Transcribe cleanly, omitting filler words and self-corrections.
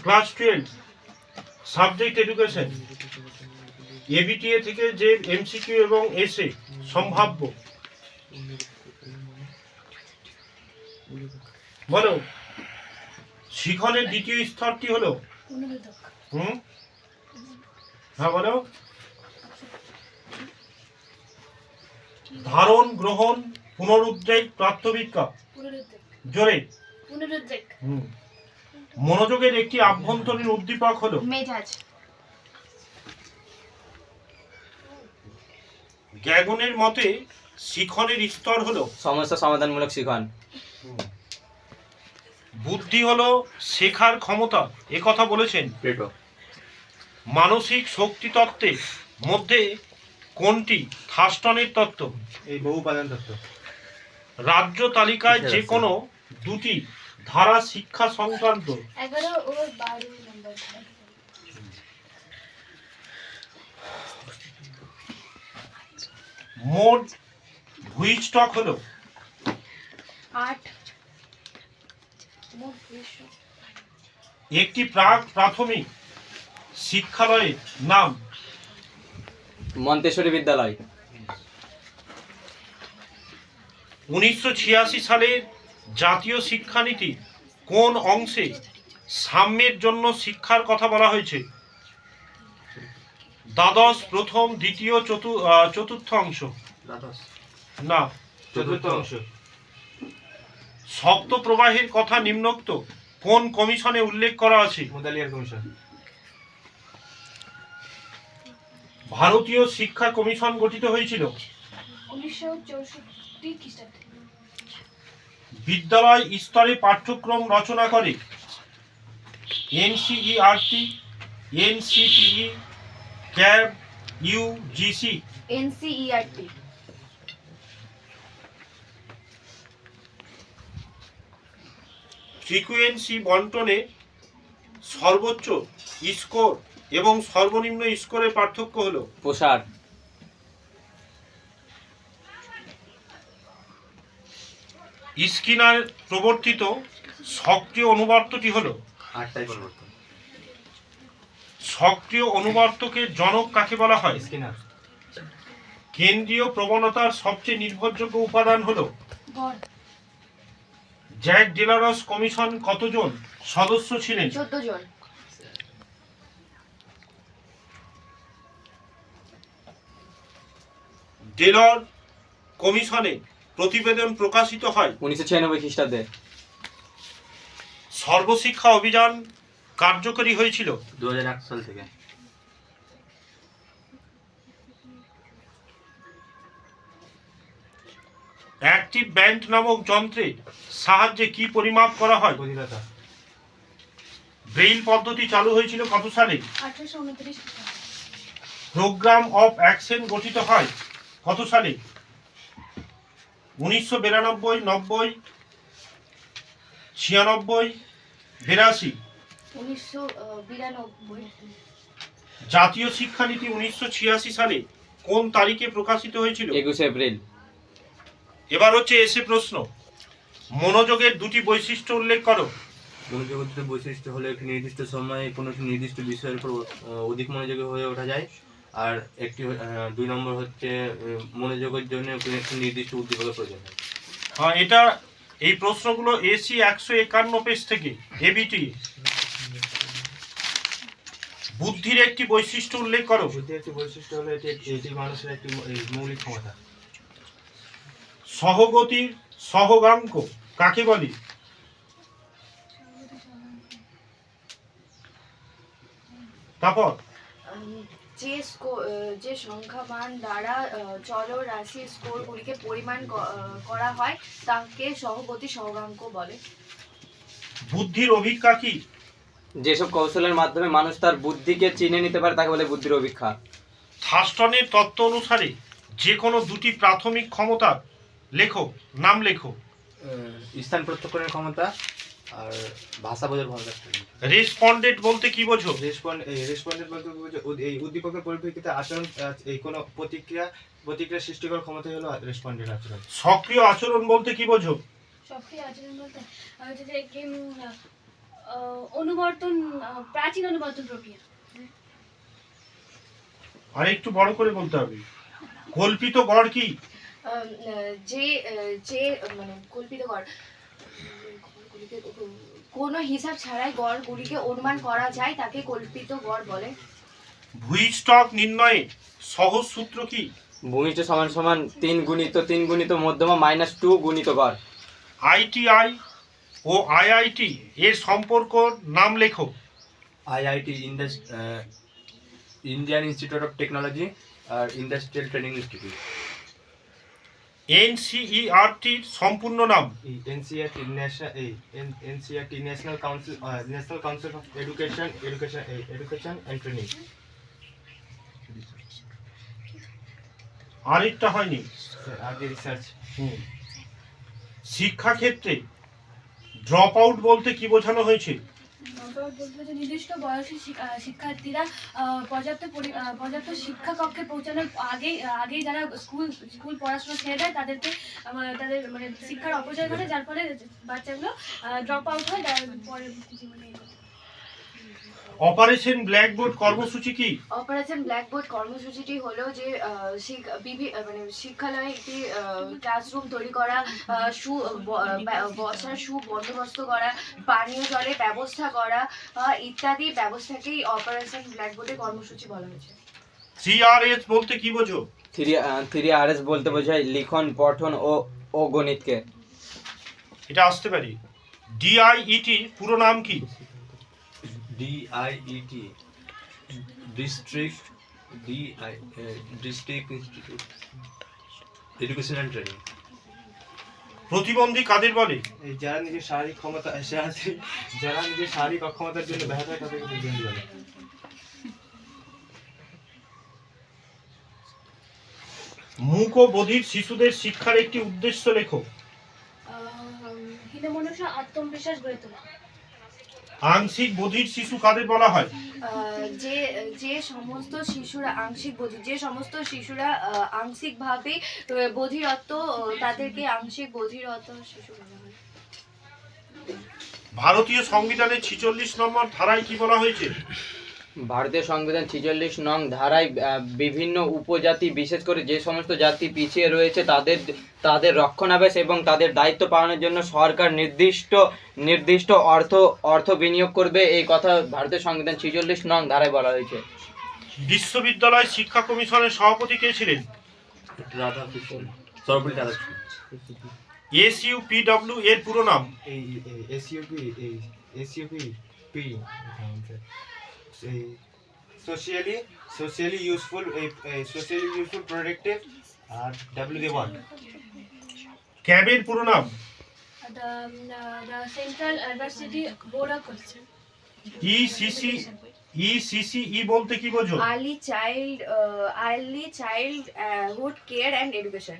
Class 12 subject education, ABTA থেকে যে MCQ এবং এসএ সম্ভাব্য বলো। শিখনের দ্বিতীয় স্তরটি হলো হ্যাঁ বলো। ধারণ, গ্রহণ, পুনরুদ্বেগ, প্রাত্যবিজ্ঞা, জোরে মনোযোগের একটি আভ্যন্তরীণ উদ্দীপক হলো মেজাজ। গ্যাগনের মতে শিখনের স্তর হলো সমস্যা সমাধানমূলক শিখন। বুদ্ধি হলো শেখার ক্ষমতা, কথা বলেছেন প্লেটো। মানসিক শক্তি তত্ত্বের মধ্যে কোনটি থার্স্টনের তত্ত্ব? এই বহুপাদান তত্ত্ব। রাজ্য তালিকায় যে কোনো দুটি ধারা শিক্ষা সংক্রান্ত 11 ও 12 নম্বর। মোট ভূস্টক হলো 8 মোট ভূস্টক। একটি প্রাথমিক শিক্ষালয়ের নাম মন্তেশ্বরী বিদ্যালয়। 1986 সালের জাতীয় শিক্ষানীতি কোন অংশে সাম্যের জন্য শিক্ষার কথা বলা হয়েছে? দ্বাদশ প্রথম, দ্বিতীয়, চতুর্থ অংশ না চতুর্থ অংশ। শব্দ প্রবাহের কথা নিম্নোক্ত কোন কমিশনে উল্লেখ করা আছে? মুদালিয়ার কমিশন। ভারতীয় শিক্ষা কমিশন গঠিত হয়েছিল 1964 খ্রিস্টাব্দে। বিদ্যালয় স্তরে পাঠ্যক্রম রচনা করে NCERT, NCTE, CABE, UGC. NCERT. Frequency বন্টনে সর্বোচ্চ স্কোর এবং সর্বনিম্ন স্কোরের পার্থক্য হলো প্রসার। স্কিনার প্রবর্তিত সক্রিয় অনুবর্তটি হলো 8টাই পরিবর্তন। সক্রিয় অনুবর্তকের জনক কাকে বলা হয়? স্কিনার। কেন্দ্রীয় প্রবণতার সবচেয়ে নির্ভরযোগ্য উপাদান হলো ভর। জ্যাক ডেলারস কমিশন কতজন সদস্য ছিলেন? 14 জন। ডেলর কমিশনে প্রতিবেদন প্রকাশিত হয় 1996 খ্রিস্টাব্দে। সর্বশিক্ষা অভিযান কার্যকরী হয়েছিল 2001 সাল থেকে। অ্যাক্টিভ ব্যান্ড নামক যন্ত্রের সাহায্যে কি পরিমাপ করা হয়? গভীরতা। ব্রেইল পদ্ধতি চালু হয়েছিল কত সালে? 1829 খ্রিস্টাব্দে। প্রোগ্রাম অফ অ্যাকশন গঠিত হয় কত সালে? 1992, 90, 96, 82। 1992। জাতীয় শিক্ষানীতি 1986 সালে কোন তারিখে প্রকাশিত হয়েছিল? 21 এপ্রিল। এবার হচ্ছে এসে প্রশ্ন। মনোযোগের দুটি বৈশিষ্ট্য উল্লেখ করো। মনোযোগের দুটি বৈশিষ্ট্য হলো একটি নির্দিষ্ট সময়ে কোনো একটি নির্দিষ্ট বিষয়ের উপর অধিক মনোযোগী হয়ে ওঠা যায়, আর একটি 2 নম্বর হচ্ছে মনোযোগের জন্য একটি নির্দিষ্ট উদ্দীপকের প্রয়োজন হয়। এটা এই প্রশ্নগুলো এসি 151 পেজ থেকে এবিটি। বুদ্ধির একটি বৈশিষ্ট্য উল্লেখ করো। বুদ্ধির একটি বৈশিষ্ট্য হলো এটি মানুষের একটি মৌলিক ক্ষমতা। সহগতির সহগাঙ্ক কাকে বলে? তারপর যে সংখ্যামান দ্বারা চলরাশির স্কোরগুলিকে পরিমাণ করা হয় তাকে সহগতি সহগাঙ্ক বলে। বুদ্ধির অভিক্ষা কি? যেসব কৌশলের মাধ্যমে মানুষ তার বুদ্ধিকে চিনে নিতে পারে তাকে বলে বুদ্ধির অভিক্ষা। থার্স্টনের তত্ত্ব অনুসারে যে কোনো দুটি প্রাথমিক ক্ষমতা লেখো, নাম লেখো। স্থান প্রত্যক্ষণের ক্ষমতা আর ভাষা বোঝার ক্ষমতা। রেসপন্ডেন্ট বলতে কি বোঝো? রেসপন্ডেন্ট বলতে এই উদ্দীপকের পরিপ্রেক্ষিতে আচরণ, এই কোনো প্রতিক্রিয়া সৃষ্টি করার ক্ষমতাই হলো রেসপন্ডেন্ট আচরণ। সক্রিয় আচরণ বলতে কি বোঝো? সক্রিয় আচরণ বলতে অনুবর্তন, প্রাচীন অনুবর্তন প্রক্রিয়া। আর একটু বড় করে বলতে হবে। কল্পিত গড় কি? যে যে মানে কল্পিত গড়, কোনো হিসাব ছাড়াই গড়গুলিকে অনুমান করা যায় তাকে কল্পিত গড় বলে। ভূইষ্ঠক নির্ণয়ে সহজ সূত্র কি? ভূমিষ্ঠ সমান সমান 3 গুণিত মধ্যমা মাইনাস 2 গুণিত গড়। আইটিআই ও আইআইটি এর সম্পর্ক নাম লেখো। IIT Indian Institute of Technology আর ইন্ডাস্ট্রিয়াল ট্রেনিং ইনস্টিটিউট। এনসিইআরটির সম্পূর্ণ নাম? NCERT National Council of Education and Training. আরেকটা হয়নি। আগে রিসার্চ। শিক্ষাক্ষেত্রে ড্রপ আউট বলতে কি বোঝানো হয়েছে? বলতে যে নির্দিষ্ট বয়সী শিক্ষার্থীরা পর্যাপ্ত শিক্ষা কক্ষে পৌঁছানোর আগেই যারা স্কুল পড়াশোনা ছেড়ে দেয় তাদেরকে তাদের মানে শিক্ষার অপচয় ঘটে, যার ফলে বাচ্চাগুলো ড্রপ আউট হয় পরে জীবনে। অপারেশন ব্ল্যাকবোর্ড কর্মসূচি কি? অপারেশন ব্ল্যাকবোর্ড কর্মসূচিটি হলো যে মানে শিক্ষালয়ে একটি ক্লাসরুম তৈরি করা, বসার সুবন্দোবস্ত করা, পানীয় জলের ব্যবস্থা করা ইত্যাদি ব্যবস্থাকেই অপারেশন ব্ল্যাকবোর্ডের কর্মসূচি বলা হয়েছে। 3RS বলতে কি বোঝো? 3RS বলতে বোঝায় লিখন, পঠন ও গণিতকে। এটা আসতে পারি। ডিআইইটি পুরো নাম কি? DIET district institute education and training. প্রতিবন্ধী কাদের বলে? যারা নিজের শারীরিক অক্ষমতার জন্য ব্যাহত হয় তাদেরকে প্রতিবন্ধী বলে। মূক ও বধির শিশুদের শিক্ষার একটি উদ্দেশ্য লেখো। হীনমন্যস্য আত্মবিশ্বাস গড়ে তোলা। আংশিক বধির শিশু কাদের বলা হয়? যে সমস্ত শিশুরা আংশিকভাবে বধিরত্ব, তাদেরকে আংশিক বধিরত্ব শিশু বলা হয়। ভারতীয় সংবিধানের 46 নম্বর ধারায় কি বলা হয়েছে? ভারতীয় সংবিধান 46 নং ধারায় বিভিন্ন উপজাতি, বিশেষ করে যে সমস্ত জাতি পিছিয়ে রয়েছে তাদের রক্ষণাবেশ এবং তাদের দায়িত্ব পালনের জন্য সরকার নির্দিষ্ট অর্থ বিনিয়োগ করবে, এই কথা ভারতীয় সংবিধান 46 নং ধারায় বলা হয়েছে। বিশ্ববিদ্যালয় শিক্ষা কমিশনের সভাপতি কে ছিলেন? রাধাকৃষ্ণ, সর্বপল্লী রাধাকৃষ্ণ। SUPW এর পুরো নাম? SUP socially useful productive আর WD1। ক্যাবের পুরো নাম? The Central University Board of Education। ECCE বলতে কি বোঝো? Early childhood care and education.